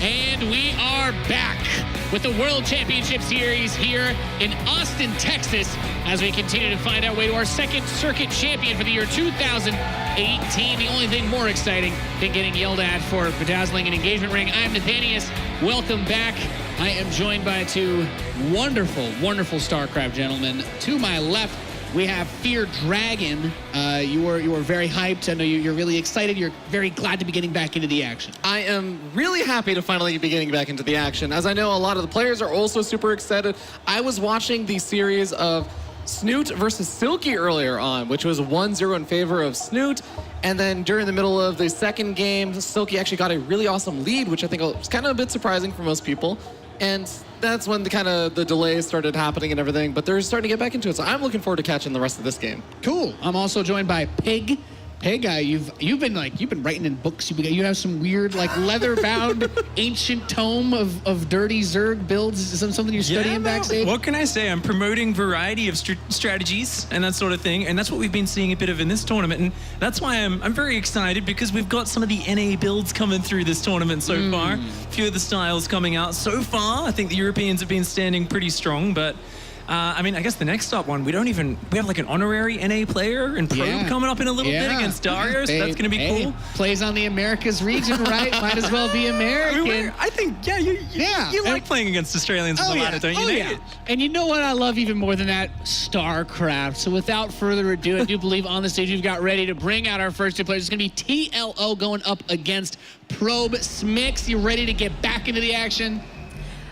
And we are back with the World Championship Series here in Austin, Texas, as we continue to find our way to our second circuit champion for the year 2018. The only thing more exciting than getting yelled at for bedazzling an engagement ring. I'm Nathanius. Welcome back. I am joined by two wonderful, wonderful StarCraft gentlemen. To my left, we have Fear Dragon. You were very hyped. I know you're really excited. You're very glad to be getting back into the action. I am really happy to finally be getting back into the action. As I know, a lot of the players are also super excited. I was watching the series of Snoot versus Silky earlier on, which was 1-0 in favor of Snoot. And then during the middle of the second game, Silky actually got a really awesome lead, which I think was kind of a bit surprising for most people. And that's when the delays started happening and everything, but they're starting to get back into it. So I'm looking forward to catching the rest of this game. Cool. I'm also joined by Pig. Pig, you've been writing in books. You have some weird leather-bound ancient tome of dirty Zerg builds. Is that something you're studying backstage? What can I say? I'm promoting variety of strategies and that sort of thing, and that's what we've been seeing a bit of in this tournament. And that's why I'm very excited, because we've got some of the NA builds coming through this tournament so far. A few of the styles coming out so far. I think the Europeans have been standing pretty strong, but. I mean, I guess the next up one, we have like an honorary NA player and Probe coming up in a little bit against Dario, so that's going to be cool. Plays on the Americas region, right? Might as well be American. I think, you like playing against Australians in the ladder, don't you, Nate? And you know what I love even more than that? StarCraft. So without further ado, I do believe on the stage we've got ready to bring out our first two players. It's going to be TLO going up against Probe. Smix, you ready to get back into the action?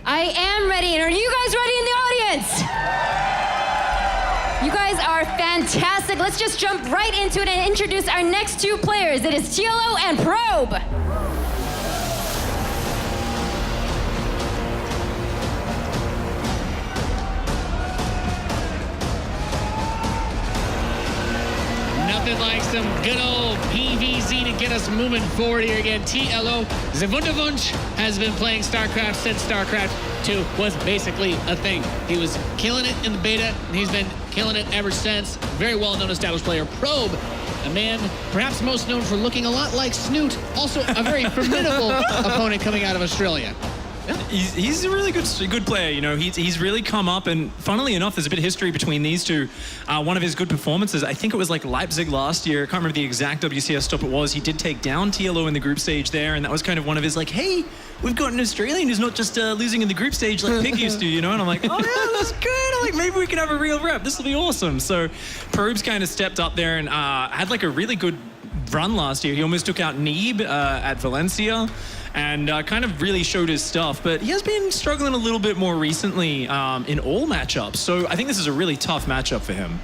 I am ready, and are you guys ready in the audience? You guys are fantastic. Let's just jump right into it and introduce our next two players. It is TLO and Probe. Nothing like some good old PvZ to get us moving forward here again. TLO Wunderwunsch has been playing StarCraft since StarCraft 2 was basically a thing. He was killing it in the beta, and he's been killing it ever since. Very well-known established player. Probe, a man perhaps most known for looking a lot like Snoot, also a very formidable opponent coming out of Australia. He's a really good player, you know. He's really come up, and funnily enough, there's a bit of history between these two. One of his good performances, I think it was like Leipzig last year. I can't remember the exact WCS stop it was. He did take down TLO in the group stage there, and that was kind of one of his hey, we've got an Australian who's not just losing in the group stage like Pig used to, you know. And I'm like, oh yeah, that's good. Maybe we can have a real rep. This will be awesome. So Probe's kind of stepped up there and had a really good run last year. He almost took out Neeb at Valencia. And kind of really showed his stuff, but he has been struggling a little bit more recently in all matchups. So I think this is a really tough matchup for him.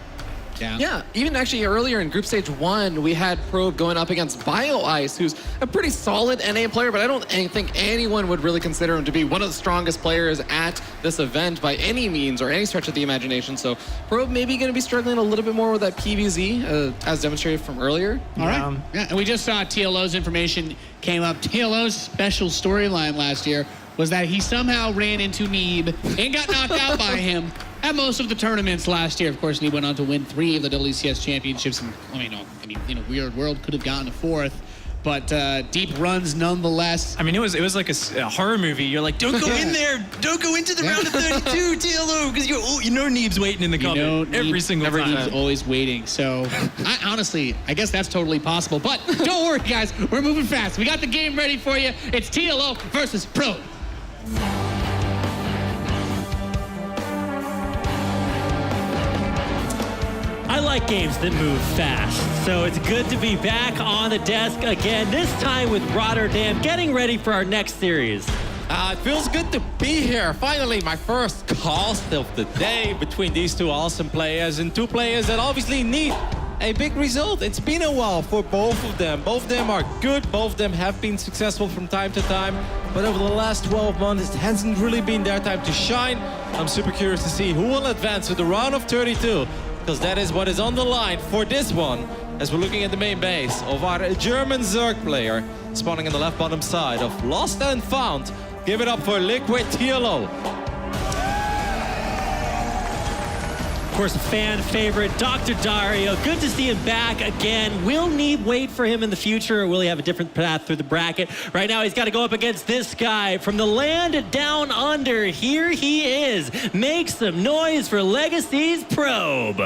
Yeah, even actually earlier in Group Stage 1, we had Probe going up against BioIce, who's a pretty solid NA player, but I don't think anyone would really consider him to be one of the strongest players at this event by any means or any stretch of the imagination. So Probe maybe going to be struggling a little bit more with that PvZ, as demonstrated from earlier. All right. Yeah, and we just saw TLO's information came up. TLO's special storyline last year was that he somehow ran into Neeb and got knocked out by him at most of the tournaments last year. Of course, Neeb went on to win 3 of the WCS championships. And, in a weird world, could have gotten a 4th. But deep runs nonetheless. I mean, it was like a horror movie. You're like, don't go in there. Don't go into the round of 32, TLO, because you know Neeb's waiting in the cupboard every single time. He's always waiting. So, I guess that's totally possible. But don't worry, guys. We're moving fast. We got the game ready for you. It's TLO versus Probe. I like games that move fast, so it's good to be back on the desk again, this time with Rotterdam, getting ready for our next series. It feels good to be here. Finally, my first cast of the day between these two awesome players and two players that obviously need a big result. It's been a while for both of them. Both of them are good. Both of them have been successful from time to time. But over the last 12 months, it hasn't really been their time to shine. I'm super curious to see who will advance to the round of 32. Because that is what is on the line for this one, as we're looking at the main base of our German Zerg player, spawning on the left bottom side of Lost and Found. Give it up for Liquid TLO. course, a fan favorite, Dr. Dario. Good to see him back again. Will Need wait for him in the future, or will he have a different path through the bracket? Right now, he's got to go up against this guy from the land down under. Here he is. Make some noise for Legacy's Probe.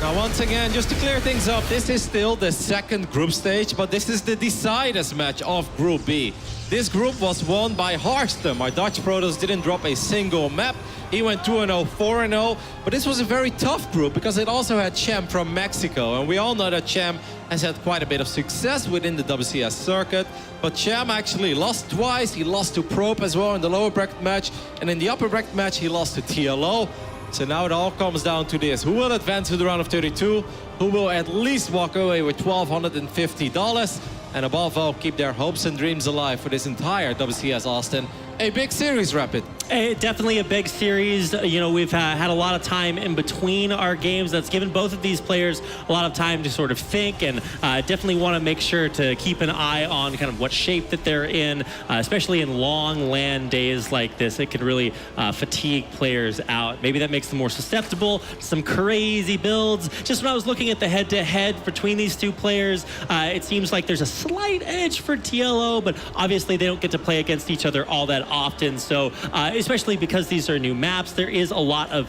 Now, once again, just to clear things up, this is still the second group stage, but this is the deciders match of Group B. This group was won by Harstem. Our Dutch Protoss didn't drop a single map. He went 2-0, 4-0, but this was a very tough group because it also had Chem from Mexico, and we all know that Chem has had quite a bit of success within the WCS circuit, but Chem actually lost twice. He lost to Probe as well in the lower bracket match, and in the upper bracket match, he lost to TLO. So now it all comes down to this. Who will advance to the round of 32? Who will at least walk away with $1,250? And above all, keep their hopes and dreams alive for this entire WCS Austin. A big series, Rapid. Definitely a big series. You know, we've had a lot of time in between our games. That's given both of these players a lot of time to sort of think, and definitely want to make sure to keep an eye on kind of what shape that they're in, especially in long LAN days like this. It can really fatigue players out. Maybe that makes them more susceptible to some crazy builds. Just when I was looking at the head-to-head between these two players, it seems like there's a slight edge for TLO, but obviously they don't get to play against each other all that often. So especially because these are new maps, there is a lot of,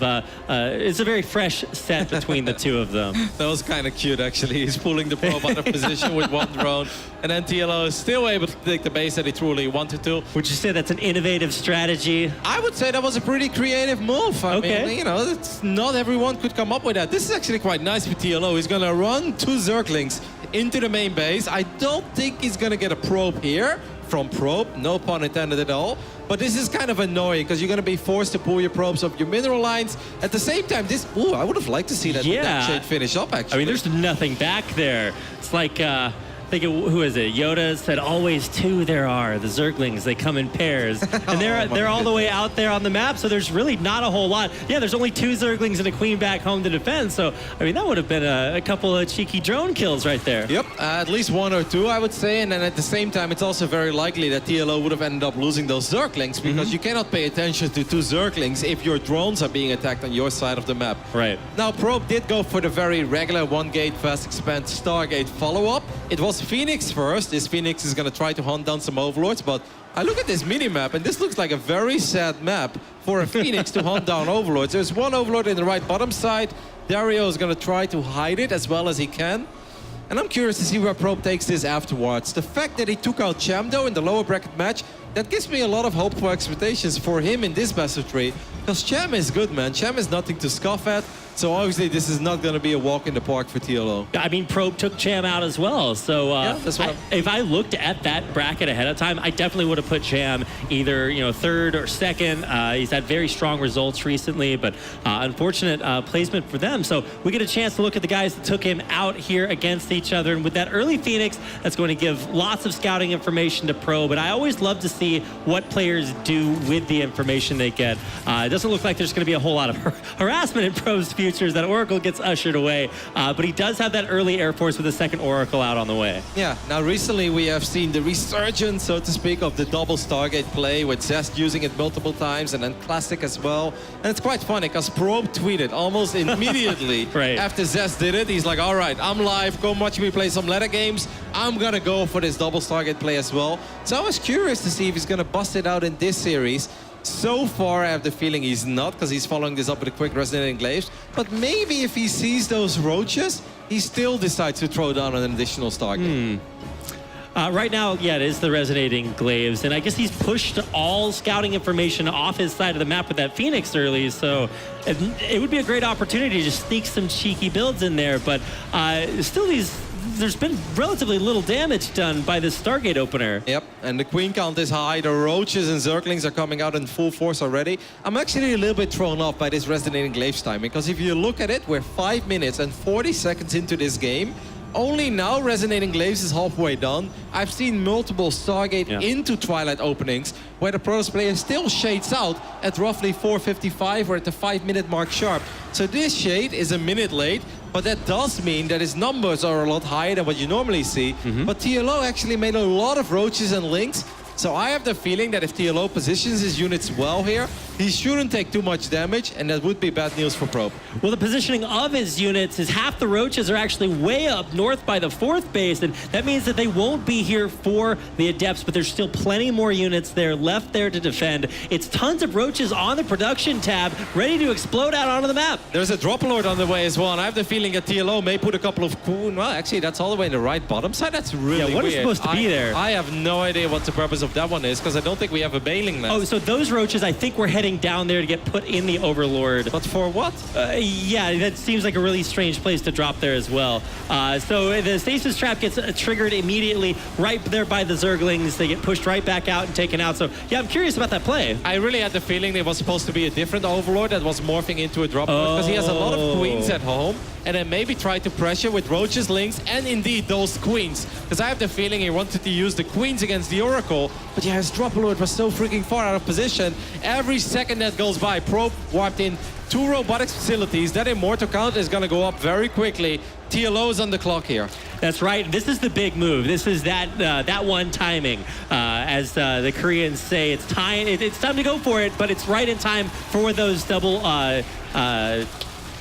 it's a very fresh set between the two of them. That was kind of cute, actually. He's pulling the probe out of position with one drone, and then TLO is still able to take the base that he truly wanted to. Would you say that's an innovative strategy? I would say that was a pretty creative move. I mean, you know, it's not everyone could come up with that. This is actually quite nice for TLO. He's going to run 2 Zerglings into the main base. I don't think he's going to get a probe here from Probe, no pun intended at all. But this is kind of annoying because you're going to be forced to pull your probes off your mineral lines. At the same time, this, I would have liked to see that, that shade finish up, actually. I mean, there's nothing back there. It's like, who is it? Yoda said, always 2 there are. The Zerglings, they come in pairs. And they're all the way out there on the map, so there's really not a whole lot. Yeah, there's only 2 Zerglings and a Queen back home to defend, so, I mean, that would have been a couple of cheeky drone kills right there. Yep, at least 1 or 2, I would say, and then at the same time, it's also very likely that TLO would have ended up losing those Zerglings, because you cannot pay attention to 2 Zerglings if your drones are being attacked on your side of the map. Right. Now, Probe did go for the very regular 1-gate fast expand Stargate follow-up. It was Phoenix first. This Phoenix is going to try to hunt down some overlords, but I look at this mini-map, and this looks like a very sad map for a Phoenix to hunt down overlords. There's 1 overlord in the right bottom side. Dario is going to try to hide it as well as he can. And I'm curious to see where Probe takes this afterwards. The fact that he took out Cham, though, in the lower bracket match, that gives me a lot of hope for expectations for him in this best of 3. Because Cham is good, man. Cham is nothing to scoff at. So obviously this is not going to be a walk in the park for TLO. I mean, Probe took Cham out as well. So that's what if I looked at that bracket ahead of time, I definitely would have put Cham either 3rd or 2nd. He's had very strong results recently, but unfortunate placement for them. So we get a chance to look at the guys that took him out here against each other. And with that early Phoenix, that's going to give lots of scouting information to Probe. But I always love to see what players do with the information they get. It doesn't look like there's going to be a whole lot of harassment in Probe's futures. That Oracle gets ushered away, but he does have that early Air Force with a 2nd Oracle out on the way. Yeah, now recently we have seen the resurgence, so to speak, of the double Stargate play, with Zest using it multiple times, and then Classic as well. And it's quite funny because Probe tweeted almost immediately after Zest did it. He's like, all right, I'm live, go watch me play some ladder games. I'm gonna go for this double Stargate play as well. So I was curious to see if he's gonna bust it out in this series. So far, I have the feeling he's not, because he's following this up with a quick Resonating Glaives. But maybe if he sees those roaches, he still decides to throw down an additional Stargate. Right now, it is the Resonating Glaives, and I guess he's pushed all scouting information off his side of the map with that Phoenix early, so it would be a great opportunity to just sneak some cheeky builds in there, but still there's been relatively little damage done by this Stargate opener. Yep, and the Queen count is high. The Roaches and Zerglings are coming out in full force already. I'm actually a little bit thrown off by this Resonating Glaives time, because if you look at it, we're 5 minutes and 40 seconds into this game. Only now Resonating Glaives is halfway done. I've seen multiple Stargate into Twilight openings where the Protoss player still shades out at roughly 4:55 or at the 5-minute mark sharp. So this shade is a minute late, but that does mean that his numbers are a lot higher than what you normally see. But TLO actually made a lot of Roaches and Lynx So I have the feeling that if TLO positions his units well here, he shouldn't take too much damage, and that would be bad news for Probe. Well, the positioning of his units is half the roaches are actually way up north by the 4th base, and that means that they won't be here for the Adepts, but there's still plenty more units there left there to defend. It's tons of roaches on the production tab, ready to explode out onto the map. There's a drop lord on the way as well, and I have the feeling that TLO may put a couple of well, actually, that's all the way in the right bottom side. That's really Yeah, what is weird. supposed to be there? I have no idea what the purpose of that one is, because I don't think we have a bailing nest. Oh, so those roaches, I think we're heading down there to get put in the Overlord. But for what? Yeah, that seems like a really strange place to drop there as well. So the stasis trap gets triggered immediately right there by the Zerglings. They get pushed right back out and taken out. So yeah, I'm curious about that play. I really had the feeling there was supposed to be a different Overlord that was morphing into a drop lord, because he has a lot of queens at home, and then maybe try to pressure with roaches, lings, and indeed those queens. Because I have the feeling he wanted to use the queens against the Oracle, but yeah, his drop lord was so freaking far out of position. Every second that goes by, Probe warped in 2 robotics facilities. That immortal count is going to go up very quickly. TLO is on the clock here. That's right. This is the big move. This is that one timing. As the Koreans say, it's time. It's time to go for it, but it's right in time for those double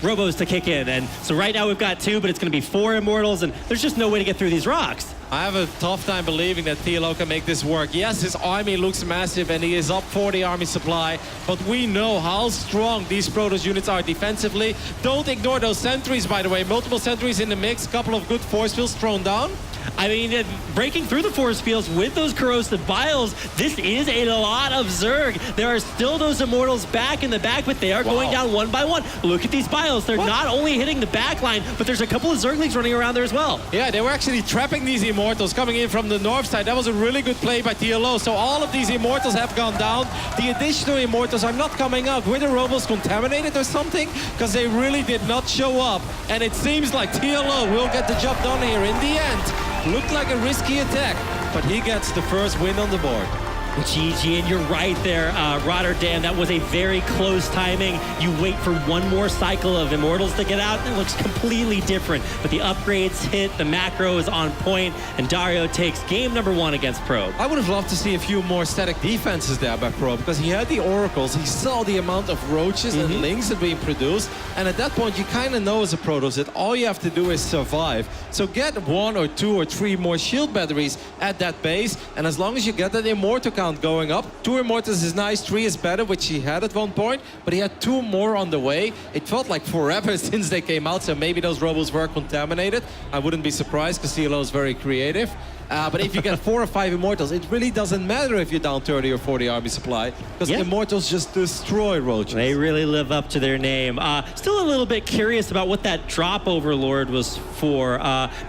robos to kick in. And so right now we've got 2, but it's going to be 4 immortals, and there's just no way to get through these rocks. I have a tough time believing that TLO can make this work. Yes, his army looks massive and he is up for the army supply, but we know how strong these Protoss units are defensively. Don't ignore those sentries, by the way. Multiple sentries in the mix, couple of good force fields thrown down. I mean, breaking through the force fields with those corrosive biles, this is a lot of Zerg. There are still those immortals back in the back, but they are going down one by one. Look at these biles. They're not only hitting the back line, but there's a couple of Zerglings running around there as well. Yeah, they were actually trapping these immortals coming in from the north side. That was a really good play by TLO. So all of these immortals have gone down. The additional immortals are not coming out. Were the robos contaminated or something? Because they really did not show up. And it seems like TLO will get the job done here in the end. Looked like a risky attack, but he gets the first win on the board. GG, and you're right there, Rotterdam. That was a very close timing. You wait for one more cycle of Immortals to get out, and it looks completely different. But the upgrades hit, the macro is on point, and Dario takes game number 1 against Probe. I would have loved to see a few more static defenses there by Probe, because he had the Oracles, he saw the amount of roaches and lings that being produced, and at that point you kind of know as a Protoss that all you have to do is survive. So get 1 or 2 or 3 more shield batteries at that base, and as long as you get that Immortal count going up, 2 Immortals is nice, 3 is better, which he had at one point, but he had 2 more on the way. It felt like forever since they came out, so maybe those robos were contaminated. I wouldn't be surprised, because TLO is very creative. But if you get 4 or 5 Immortals, it really doesn't matter if you're down 30 or 40 army supply, because Immortals just destroy roaches. They really live up to their name. Still a little bit curious about what that drop Overlord was for.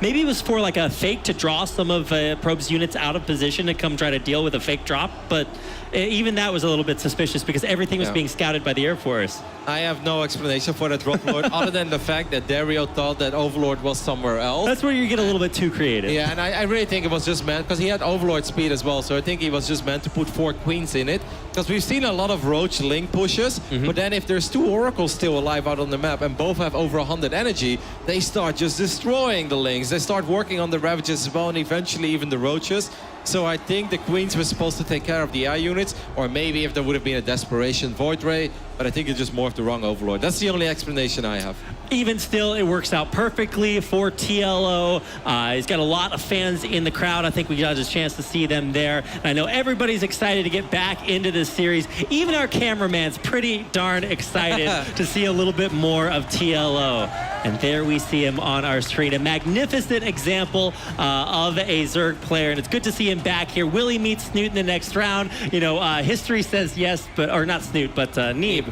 Maybe it was for like a fake to draw some of Probe's units out of position to come try to deal with a fake drop, but even that was a little bit suspicious because everything was being scouted by the Air Force. I have no explanation for that drop lord other than the fact that Dario thought that Overlord was somewhere else. That's where you get a little bit too creative. Yeah, and I really think it was just meant, because he had Overlord speed as well, so I think he was just meant to put 4 queens in it. Because we've seen a lot of Roach Link pushes, but then if there's 2 Oracles still alive out on the map and both have over 100 energy, they start just destroying the Links. They start working on the Ravages as well, and eventually even the Roaches. So I think the Queens were supposed to take care of the AI units, or maybe if there would have been a Desperation Void Ray, but I think it just morphed the wrong Overlord. That's the only explanation I have. Even still, it works out perfectly for TLO. He's got a lot of fans in the crowd. I think we got a chance to see them there. And I know everybody's excited to get back into this series. Even our cameraman's pretty darn excited to see a little bit more of TLO. And there we see him on our screen. A magnificent example of a Zerg player. And it's good to see him back here. Will he meet Snoot in the next round? You know, history says yes, but, or not Snoot, but Neeb.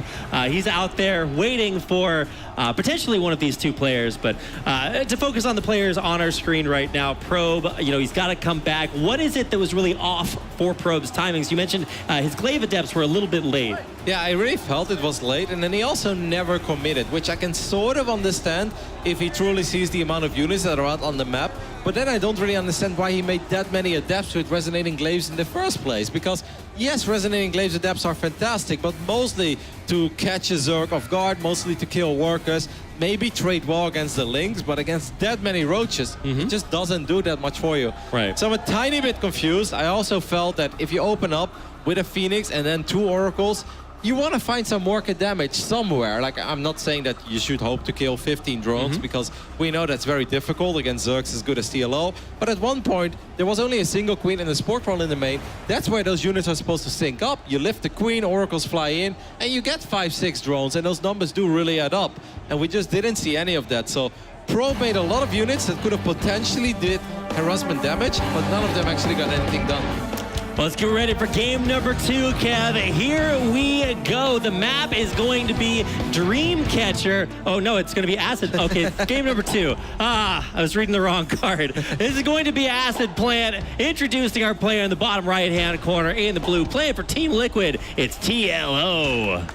He's out there waiting for potentially one of these 2 players, but to focus on the players on our screen right now, Probe, you know, he's got to come back. What is it that was really off for Probe's timings? You mentioned his Glaive Adepts were a little bit late. Yeah, I really felt it was late, and then he also never committed, which I can sort of understand if he truly sees the amount of units that are out on the map. But then I don't really understand why he made that many adepts with Resonating Glaives in the first place. Because, yes, Resonating Glaives adepts are fantastic, but mostly to catch a Zerg off guard, mostly to kill workers, maybe trade well against the Lynx, but against that many Roaches, it just doesn't do that much for you. Right. So I'm a tiny bit confused. I also felt that if you open up with a Phoenix and then 2 Oracles, you want to find some worker damage somewhere. Like, I'm not saying that you should hope to kill 15 drones, because we know that's very difficult against Zergs as good as TLO. But at one point, there was only a single queen and a sport roll in the main. That's where those units are supposed to sync up. You lift the queen, Oracles fly in, and you get 5-6 drones, and those numbers do really add up. And we just didn't see any of that. So Probe made a lot of units that could have potentially did harassment damage, but none of them actually got anything done. Well, let's get ready for game number 2, Kev. Here we go. The map is going to be Dreamcatcher. Oh, no, it's going to be Acid. Okay, game number 2. I was reading the wrong card. This is going to be Acid Plant. Introducing our player in the bottom right-hand corner in the blue. Playing for Team Liquid, it's TLO.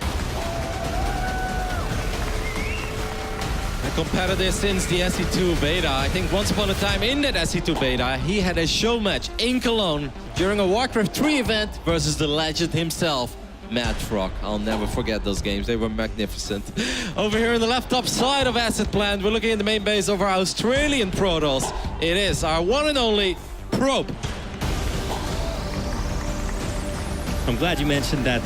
Competitor since the SC2 beta. I think once upon a time in that SC2 beta, he had a show match in Cologne during a Warcraft 3 event versus the legend himself, Mad Frog. I'll never forget those games. They were magnificent. Over here on the left top side of Acid Plant, we're looking at the main base of our Australian Protoss. It is our one and only Probe. I'm glad you mentioned that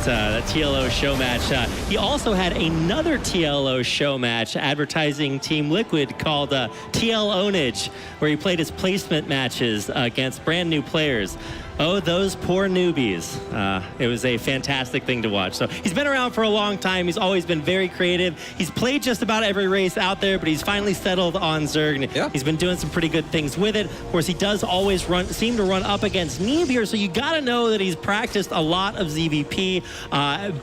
TLO show match. He also had another TLO show match advertising Team Liquid called TLOnage, where he played his placement matches against brand new players. Oh, those poor newbies. It was a fantastic thing to watch. So he's been around for a long time. He's always been very creative. He's played just about every race out there, but he's finally settled on Zerg. Yeah. He's been doing some pretty good things with it. Of course, he does always seem to run up against Neebir, so you got to know that he's practiced a lot of ZVP.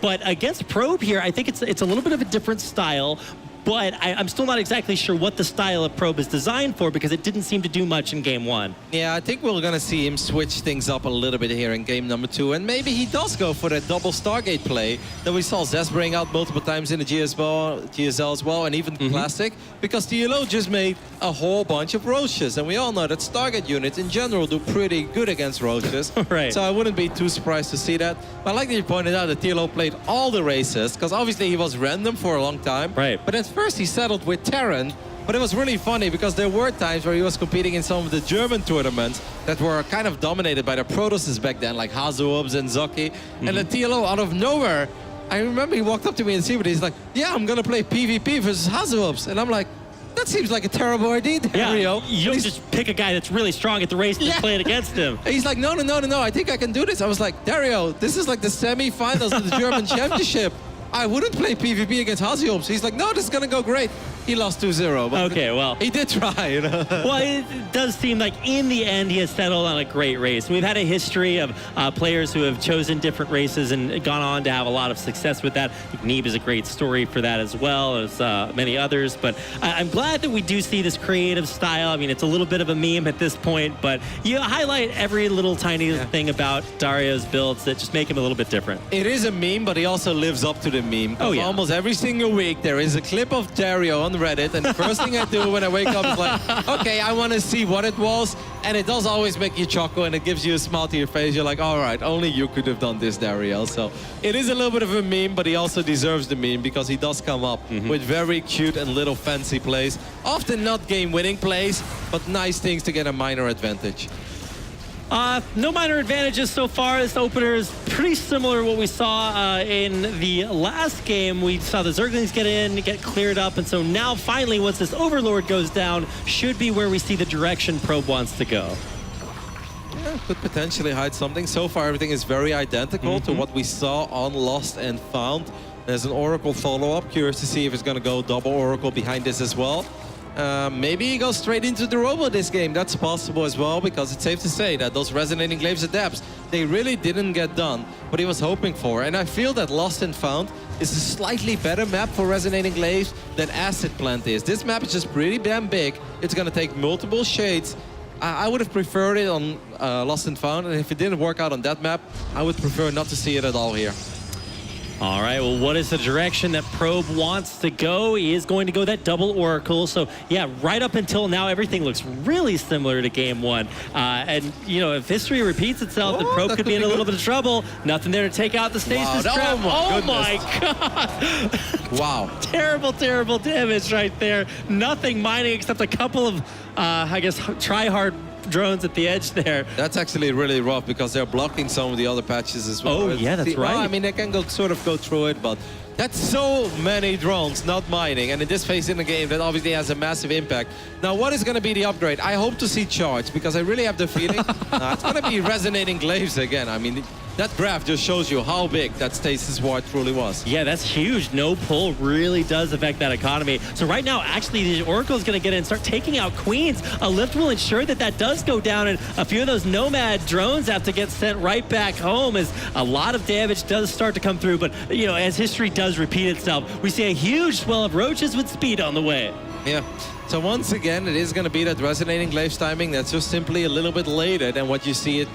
But against Probe here, I think it's a little bit of a different style. But I'm still not exactly sure what the style of Probe is designed for, because it didn't seem to do much in game 1. Yeah, I think we're going to see him switch things up a little bit here in game number 2. And maybe he does go for that double Stargate play that we saw Zest bring out multiple times in the GSL as well, and even Classic. Because TLO just made a whole bunch of Roaches. And we all know that Stargate units in general do pretty good against Roaches. Right. So I wouldn't be too surprised to see that. But I like that you pointed out that TLO played all the races, because obviously he was random for a long time. Right. But at first he settled with Terran, but it was really funny because there were times where he was competing in some of the German tournaments that were kind of dominated by the Protosses back then, like Hazuobs and Zocchi. And the TLO out of nowhere, I remember he walked up to me and said, he's like, yeah, I'm gonna play PvP versus Hazuobs. And I'm like, that seems like a terrible idea, Dario. Yeah, you don't just pick a guy that's really strong at the race and play it against him. He's like, no, I think I can do this. I was like, Dario, this is like the semi-finals of the German championship. I wouldn't play PvP against Hazuobs. He's like, no, this is going to go great. He lost 2-0. But okay, well. He did try, you know. Well, it does seem like in the end he has settled on a great race. We've had a history of players who have chosen different races and gone on to have a lot of success with that. I think Neeb is a great story for that as well as many others. But I'm glad that we do see this creative style. I mean, it's a little bit of a meme at this point, but you highlight every little tiny thing about Dario's builds that just make him a little bit different. It is a meme, but he also lives up to the meme. Oh, yeah. Almost every single week there is a clip of Dario on Reddit, and the first thing I do when I wake up is like, okay, I want to see what it was, and it does always make you chuckle, and it gives you a smile to your face. You're like, all right, only you could have done this, Dario. So it is a little bit of a meme, but he also deserves the meme because he does come up with very cute and little fancy plays. Often not game-winning plays, but nice things to get a minor advantage. No minor advantages so far. This opener is pretty similar to what we saw in the last game. We saw the Zerglings get cleared up, and so now finally, once this Overlord goes down, should be where we see the direction Probe wants to go. Yeah, could potentially hide something. So far, everything is very identical to what we saw on Lost and Found. There's an Oracle follow-up. Curious to see if it's going to go double Oracle behind this as well. Maybe he goes straight into the Robo this game. That's possible as well, because it's safe to say that those Resonating Glaives adepts, they really didn't get done what he was hoping for. And I feel that Lost and Found is a slightly better map for Resonating Glaives than Acid Plant is. This map is just pretty damn big. It's going to take multiple shades. I would have preferred it on Lost and Found, and if it didn't work out on that map, I would prefer not to see it at all here. All right, well, what is the direction that Probe wants to go? He is going to go that double Oracle. So, yeah, right up until now, everything looks really similar to Game 1. And, you know, if history repeats itself, then Probe could be in a little bit of trouble. Nothing there to take out the stasis trap. Oh my God. Wow. Terrible, terrible damage right there. Nothing mining except a couple of, I guess, try-hard drones at the edge there. That's actually really rough because they're blocking some of the other patches as well. Oh, yeah, that's right. Well, I mean, they can sort of go through it, but that's so many drones not mining. And in this phase in the game, that obviously has a massive impact. Now, what is going to be the upgrade? I hope to see charge because I really have the feeling it's going to be resonating glaives again. I mean, that graph just shows you how big that stasis ward truly was. Yeah, that's huge. No pull really does affect that economy. So right now, actually, the Oracle is going to get in and start taking out Queens. A lift will ensure that that does go down, and a few of those Nomad drones have to get sent right back home as a lot of damage does start to come through. But, you know, as history does repeat itself, we see a huge swell of roaches with speed on the way. Yeah. So once again, it is going to be that resonating glaives timing that's just simply a little bit later than what you see it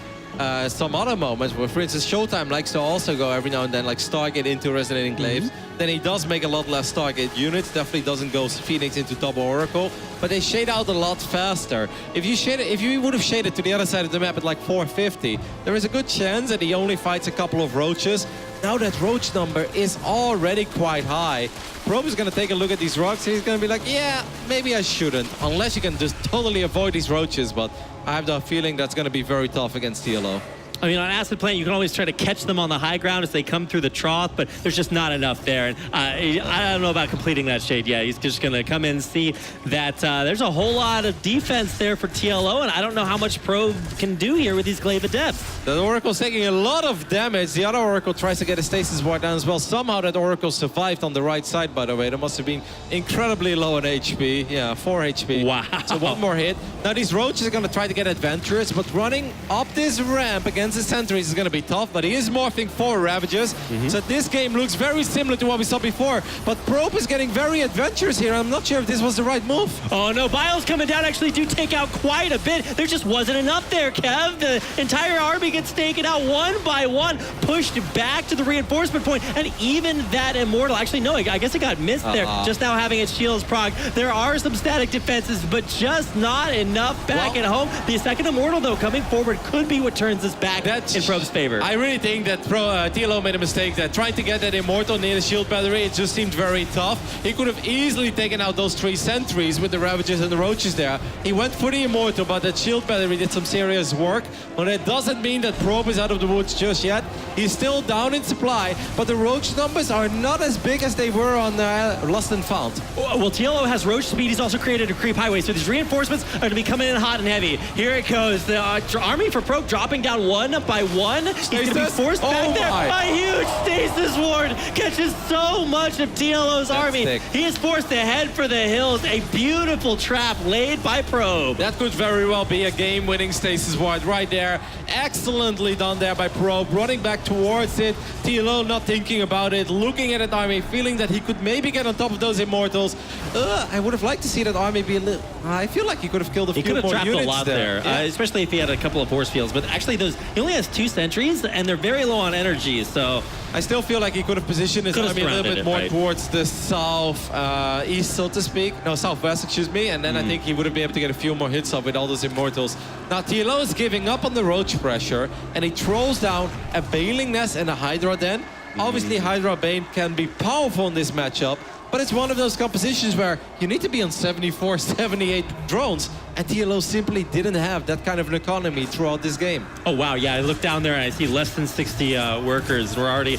some other moments where, for instance, Showtime likes to also go every now and then, like Stargate into resonating glaives. Then he does make a lot less Stargate units. Definitely doesn't go Phoenix into double Oracle, but they shade out a lot faster. If you would have shaded to the other side of the map at like 450, there is a good chance that he only fights a couple of roaches. Now that roach number is already quite high. Probe is going to take a look at these rocks and he's going to be like, yeah, maybe I shouldn't, unless you can just totally avoid these roaches. But I have the feeling that's going to be very tough against TLO. I mean, on Acid Planet, you can always try to catch them on the high ground as they come through the trough, but there's just not enough there. And I don't know about completing that shade yet. He's just going to come in and see that there's a whole lot of defense there for TLO, and I don't know how much Probe can do here with these Glaive of Depth. The Oracle's taking a lot of damage. The other Oracle tries to get a stasis ward down as well. Somehow that Oracle survived on the right side, by the way. That must have been incredibly low on HP. Yeah, 4 HP. Wow. So one more hit. Now these roaches are going to try to get adventurous, but running up this ramp against the sentries is going to be tough, but he is morphing 4 Ravagers. So this game looks very similar to what we saw before, but Probe is getting very adventurous here. I'm not sure if this was the right move. Oh no, Bios coming down actually do take out quite a bit. There just wasn't enough there, Kev. The entire army gets taken out one by one, pushed back to the reinforcement point, and even that Immortal, actually no, I guess it got missed there, just now having its shields proc. There are some static defenses, but just not enough back at home. The second Immortal, though, coming forward could be what turns this back in Probe's favor. I really think that TLO made a mistake there. Trying to get that Immortal near the shield battery, it just seemed very tough. He could have easily taken out those 3 sentries with the Ravagers and the Roaches there. He went for the Immortal, but that shield battery did some serious work. But it doesn't mean that Probe is out of the woods just yet. He's still down in supply, but the Roach numbers are not as big as they were on Lost and Found. Well, TLO has Roach speed. He's also created a creep highway, so these reinforcements are going to be coming in hot and heavy. Here it goes. The army for Probe dropping down one by one. He's going to be forced back there. A huge stasis ward catches so much of TLO's army. Sick. He is forced to head for the hills. A beautiful trap laid by Probe. That could very well be a game-winning stasis ward right there. Excellently done there by Probe, running back towards it. TLO not thinking about it, looking at that army, feeling that he could maybe get on top of those Immortals. I would have liked to see that army be a little... I feel like he could have killed a few more units there. He could have trapped a lot there, especially if he had a couple of force fields. But actually, he only has 2 sentries, and they're very low on energy, so... I still feel like he could have positioned his army a little bit more towards the south-east, so to speak. No, southwest, excuse me. And then I think he would have been able to get a few more hits off with all those Immortals. Now, TLO is giving up on the Roach pressure, and he throws down a Bailing Nest and a Hydra Den. Obviously, Hydra Bane can be powerful in this matchup, but it's one of those compositions where you need to be on 74, 78 drones, and TLO simply didn't have that kind of an economy throughout this game. Oh, wow, yeah, I look down there and I see less than 60 workers. We're already,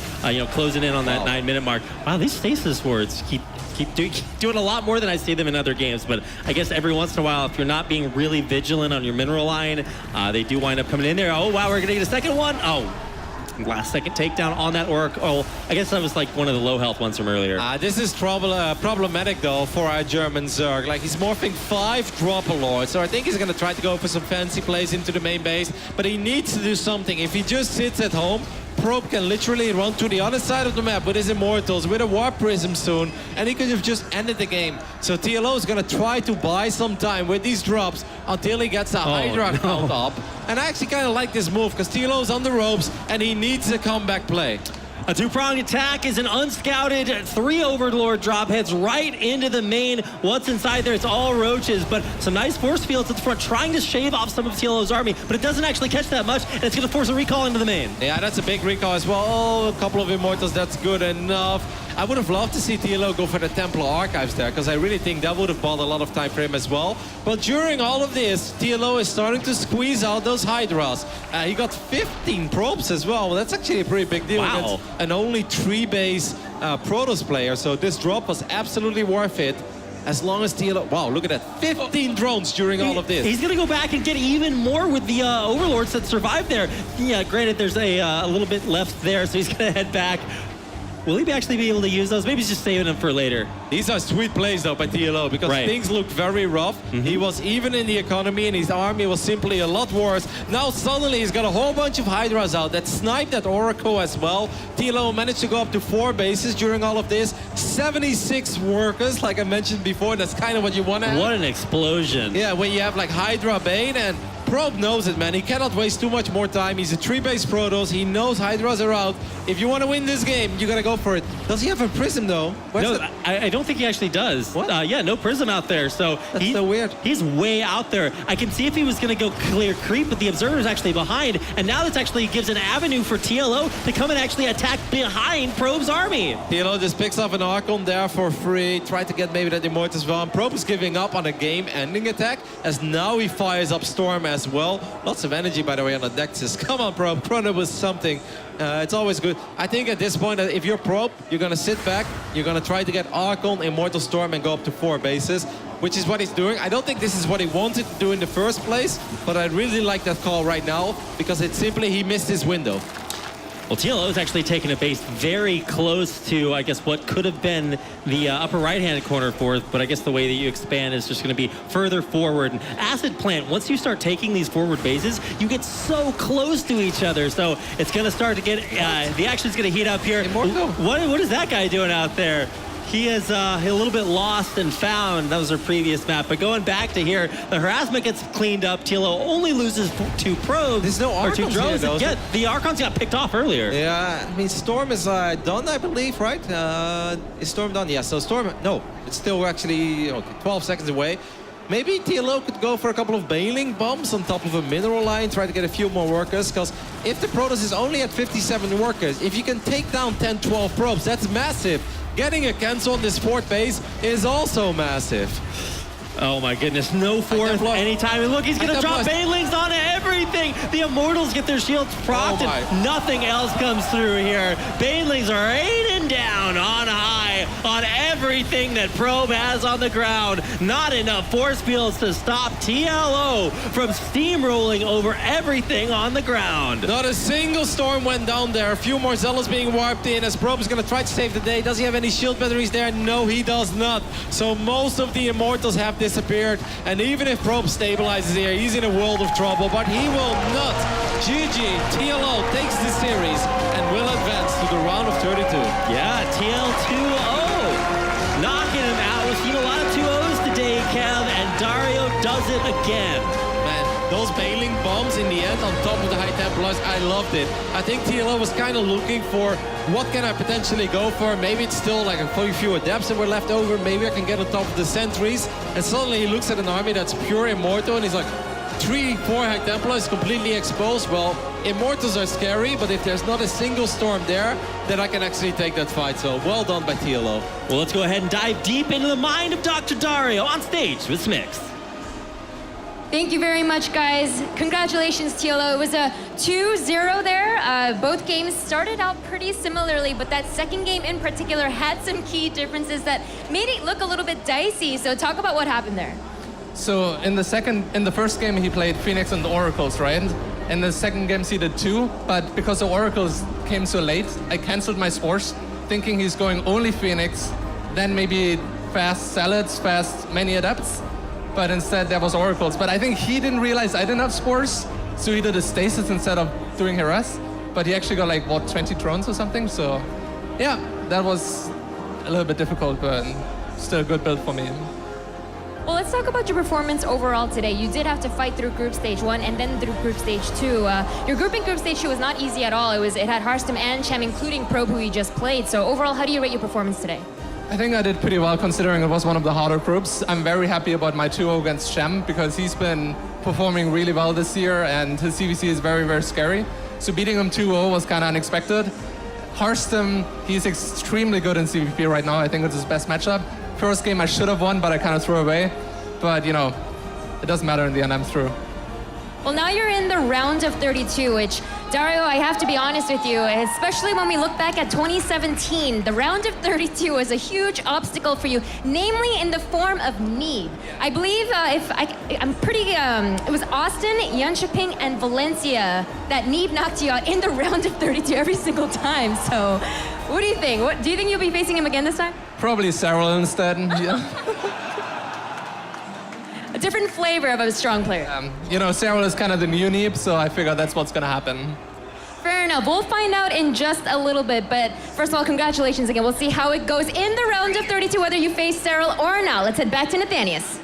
closing in on that 9-minute mark. Wow, these stasis wards keep doing a lot more than I see them in other games, but I guess every once in a while, if you're not being really vigilant on your mineral line, they do wind up coming in there. Oh, wow, we're going to get a second one. Oh. Last second takedown on that Oracle. I guess that was like one of the low health ones from earlier. This is problematic though for our German Zerg. Like he's morphing 5 Dropper Lords, so I think he's gonna try to go for some fancy plays into the main base, but he needs to do something. If he just sits at home, Probe can literally run to the other side of the map with his Immortals, with a Warp Prism soon, and he could have just ended the game. So TLO is going to try to buy some time with these drops until he gets a Hydra count up. And I actually kind of like this move, because TLO is on the ropes, and he needs a comeback play. A two-pronged attack is an unscouted 3 Overlord drop, heads right into the main. What's inside there? It's all roaches, but some nice force fields at the front, trying to shave off some of TLO's army, but it doesn't actually catch that much, and it's going to force a recall into the main. Yeah, that's a big recall as well. Oh, a couple of Immortals, that's good enough. I would have loved to see TLO go for the Templar Archives there, because I really think that would have bought a lot of time for him as well. But during all of this, TLO is starting to squeeze out those Hydras. He got 15 probes as well. That's actually a pretty big deal. Wow. Against an only 3-base Protoss player, so this drop was absolutely worth it. As long as TLO... Wow, look at that. 15 drones during all of this. He's going to go back and get even more with the Overlords that survived there. Yeah, granted, there's a little bit left there, so he's going to head back. Will he actually be able to use those? Maybe he's just saving them for later. These are sweet plays, though, by TLO, because things looked very rough. He was even in the economy, and his army was simply a lot worse. Now, suddenly, he's got a whole bunch of Hydras out that sniped that Oracle as well. TLO managed to go up to 4 bases during all of this. 76 workers, like I mentioned before. That's kind of what you want to have. What an explosion. Yeah, when you have, like, Hydra Bane, and Probe knows it, man. He cannot waste too much more time. He's a 3-base Protoss. He knows Hydras are out. If you want to win this game, you got to go for it. Does he have a Prism, though? No, I don't think he actually does. What? Yeah, no Prism out there. So That's so weird. He's way out there. I can see if he was going to go clear creep, but the Observer is actually behind. And now this actually gives an avenue for TLO to come and actually attack behind Probe's army. TLO just picks up an Archon there for free. Try to get maybe that Immortus Bomb. Probe is giving up on a game-ending attack, as now he fires up Storm as well. Lots of energy, by the way, on the Nexus. Come on, Probe. Chrono was something. It's always good. I think at this point, if you're Probe, you're going to sit back. You're going to try to get Archon, Immortal Storm, and go up to 4 bases, which is what he's doing. I don't think this is what he wanted to do in the first place, but I really like that call right now, because it's simply he missed his window. Well, TLO is actually taking a base very close to, I guess, what could have been the upper right-hand corner for it, but I guess the way that you expand is just going to be further forward. And Acid Plant, once you start taking these forward bases, you get so close to each other, so it's going to start to get, the action's going to heat up here. What is that guy doing out there? He is a little bit lost and found. That was our previous map. But going back to here, the harassment gets cleaned up. TLO only loses 2 probes. There's no or 2 Archons drones. here, though. Yeah, the Archons got picked off earlier. Yeah, I mean, Storm is done, I believe, right? Is Storm done? Yeah, so Storm, no, it's still actually 12 seconds away. Maybe TLO could go for a couple of Bailing Bombs on top of a Mineral Line, try to get a few more workers, because if the Protoss is only at 57 workers, if you can take down 10, 12 probes, that's massive. Getting a cancel on this 4th base is also massive. Oh my goodness, no 4th anytime. And look, he's gonna drop Banelings on everything. The Immortals get their shields procced and nothing else comes through here. Banelings are raining down on high on everything that Probe has on the ground. Not enough force fields to stop TLO from steamrolling over everything on the ground. Not a single Storm went down there. A few more Zealots being warped in as Probe is gonna try to save the day. Does he have any shield batteries there? No, he does not. So most of the Immortals have disappeared, and even if Probe stabilizes here, he's in a world of trouble, but he will not. GG, TLO takes the series and will advance to the round of 32. Yeah, TL2-0. Knocking him out. We've seen a lot of 2-0s today, Kev, and Dario does it again. Man, those Bailing Bombs in the end on top of the High Templars, I loved it. I think TLO was kind of looking for what can I potentially go for. Maybe it's still like a few Adepts that were left over. Maybe I can get on top of the Sentries. And suddenly he looks at an army that's pure Immortal and he's like, 3, 4 High Templars completely exposed. Well, Immortals are scary, but if there's not a single Storm there, then I can actually take that fight. So well done by TLO. Well, let's go ahead and dive deep into the mind of Dr. Dario on stage with Smix. Thank you very much, guys. Congratulations, TLO. It was a 2-0 there. Both games started out pretty similarly, but that second game in particular had some key differences that made it look a little bit dicey. So talk about what happened there. So in the first game he played Phoenix and the Oracles, right? In the second game he did 2, but because the Oracles came so late, I canceled my Spores, thinking he's going only Phoenix, then maybe fast Salads, fast many Adepts, but instead there was Oracles. But I think he didn't realize I didn't have Spores, so he did a Stasis instead of doing Harass, but he actually got like, what, 20 drones or something? So yeah, that was a little bit difficult, but still a good build for me. Well, let's talk about your performance overall today. You did have to fight through group stage 1 and then through group stage 2. Your group in group stage 2 was not easy at all. It had Harstem and Chem, including Probe, who you just played. So overall, how do you rate your performance today? I think I did pretty well considering it was one of the harder groups. I'm very happy about my 2-0 against Chem because he's been performing really well this year and his CVC is very, very scary. So beating him 2-0 was kind of unexpected. Harstem, he's extremely good in CVP right now. I think it's his best matchup. First game I should have won, but I kind of threw away. But, you know, it doesn't matter in the end, I'm through. Well, now you're in the round of 32, which, Dario, I have to be honest with you, especially when we look back at 2017, the round of 32 was a huge obstacle for you, namely in the form of Need. I believe, it was Austin, Jönköping, and Valencia that Need knocked you out in the round of 32 every single time. So, what do you think? Do you think you'll be facing him again this time? Probably Cyril instead. Yeah. A different flavor of a strong player. You know, Cyril is kind of the new Neeb, so I figure that's what's gonna happen. Fair enough. We'll find out in just a little bit, but first of all, congratulations again. We'll see how it goes in the round of 32, whether you face Cyril or not. Let's head back to Nathanius.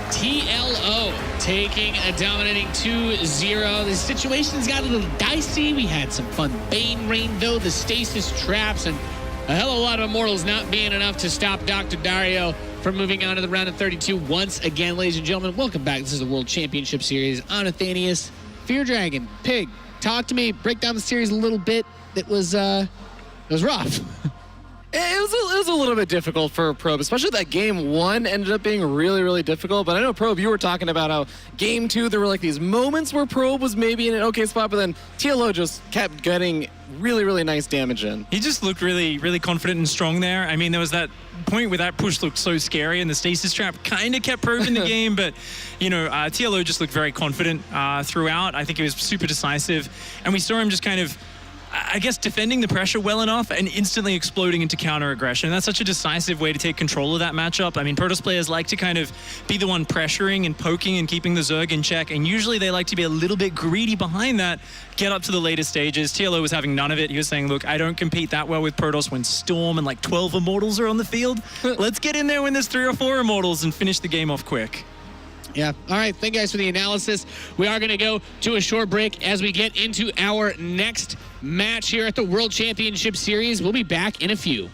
TLO taking a dominating 2-0. The situation's got a little dicey. We had some fun Bane Rain, though, the stasis traps, and a hell of a lot of Immortals not being enough to stop Dr. Dario from moving on to the round of 32 once again. Ladies and gentlemen, welcome back. This is the World Championship Series. I'm Nathanius. Fear Dragon, Pig, talk to me. Break down the series a little bit. It was rough. It was a little bit difficult for Probe, especially that game 1 ended up being really, really difficult. But I know, Probe, you were talking about how game 2, there were like these moments where Probe was maybe in an okay spot, but then TLO just kept getting really, really nice damage in. He just looked really, really confident and strong there. I mean, there was that point where that push looked so scary and the stasis trap kind of kept Probe in the game, but, you know, TLO just looked very confident throughout. I think he was super decisive, and we saw him just kind of, I guess, defending the pressure well enough and instantly exploding into counter-aggression. That's such a decisive way to take control of that matchup. I mean, Protoss players like to kind of be the one pressuring and poking and keeping the Zerg in check, and usually they like to be a little bit greedy behind that, get up to the later stages. TLO was having none of it. He was saying, look, I don't compete that well with Protoss when Storm and like 12 Immortals are on the field. Let's get in there when there's 3 or 4 Immortals and finish the game off quick. Yeah. All right. Thank you guys for the analysis. We are going to go to a short break as we get into our next match here at the World Championship Series. We'll be back in a few.